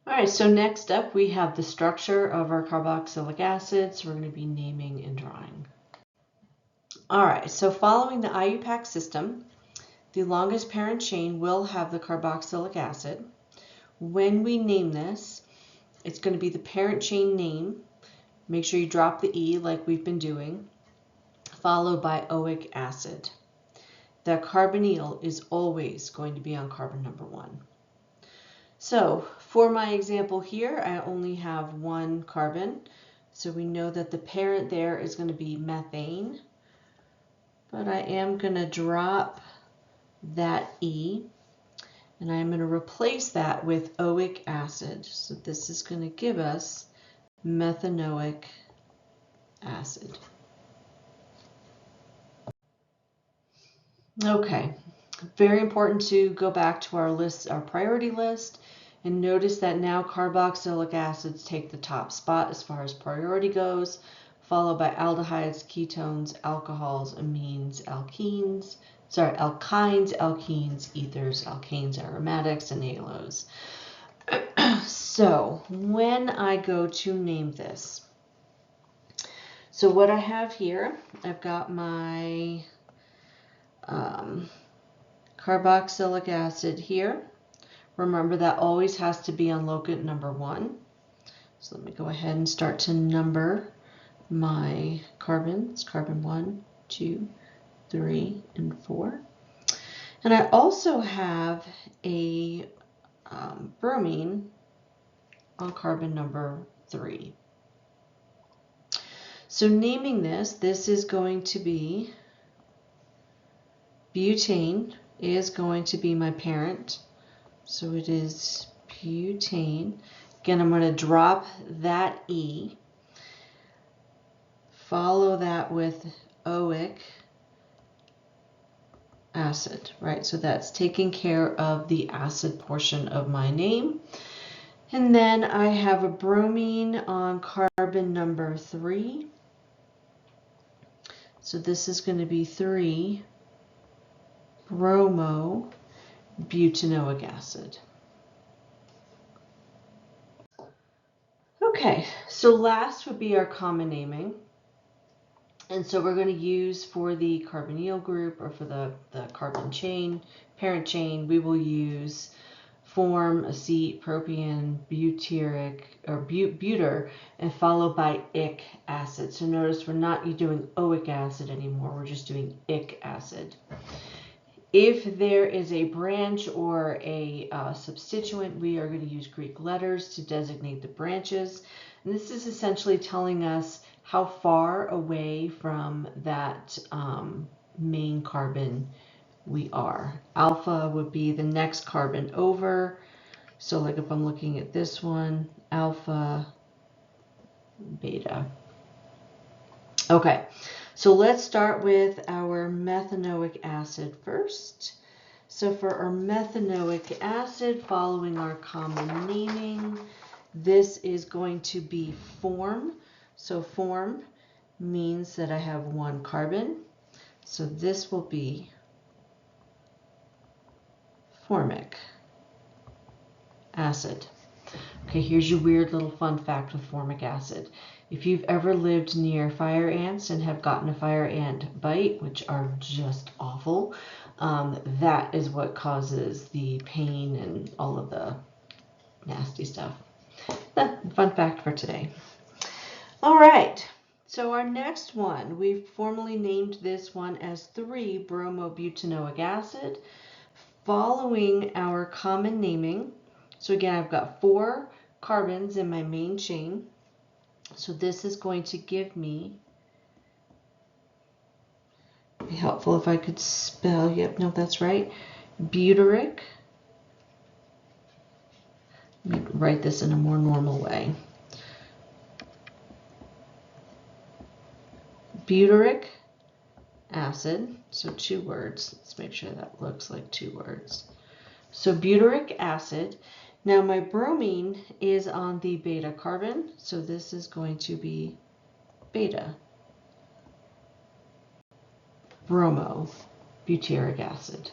All right, so next up we have the structure of our carboxylic acid. So we're going to be naming and drawing. All right, so following the IUPAC system, the longest parent chain will have the carboxylic acid. When we name this, it's going to be the parent chain name. Make sure you drop the E like we've been doing, followed by oic acid. The carbonyl is always going to be on carbon number 1. So for my example here, I only have 1 carbon. So we know that the parent there is going to be methane. But I am going to drop that E, and I'm going to replace that with oic acid. So this is going to give us methanoic acid. Okay, very important to go back to our list, our priority list, and notice that now carboxylic acids take the top spot as far as priority goes, followed by aldehydes, ketones, alcohols, amines, alkynes, ethers, alkanes, aromatics, and halos. So when I go to name this, so what I have here, I've got my carboxylic acid here. Remember that always has to be on locant number 1. So let me go ahead and start to number my carbons, carbon 1, 2, 3, and 4. And I also have a bromine on carbon number 3. So naming this is going to be butane is going to be my parent. So it is butane. Again, I'm going to drop that E, follow that with oic acid, right? So that's taking care of the acid portion of my name. And then I have a bromine on carbon number 3. So this is going to be 3-bromobutanoic acid. Okay, so last would be our common naming. And so we're going to use for the carbonyl group, or for the carbon chain, parent chain, we will use form, acete, propion, butyric, or butyr, and followed by ic acid. So notice we're not doing oic acid anymore, we're just doing ic acid. If there is a branch or a substituent, we are going to use Greek letters to designate the branches. And this is essentially telling us how far away from that main carbon we are. Alpha would be the next carbon over. So like if I'm looking at this one, alpha, beta. Okay, so let's start with our methanoic acid first. So for our methanoic acid, following our common naming, this is going to be form. So form means that I have 1 carbon. So this will be formic acid. Okay, here's your weird little fun fact with formic acid. If you've ever lived near fire ants and have gotten a fire ant bite, which are just awful, that is what causes the pain and all of the nasty stuff. Fun fact for today. All right, so our next one, we've formally named this one as 3-bromobutanoic acid, following our common naming. So again, I've got 4 carbons in my main chain. So this is going to give me, be helpful if I could spell, yep, no, that's right, butyric. Let me write this in a more normal way. Butyric acid, so 2 words. Let's make sure that looks like 2 words. So butyric acid. Now my bromine is on the beta carbon, so this is going to be beta bromobutyric acid.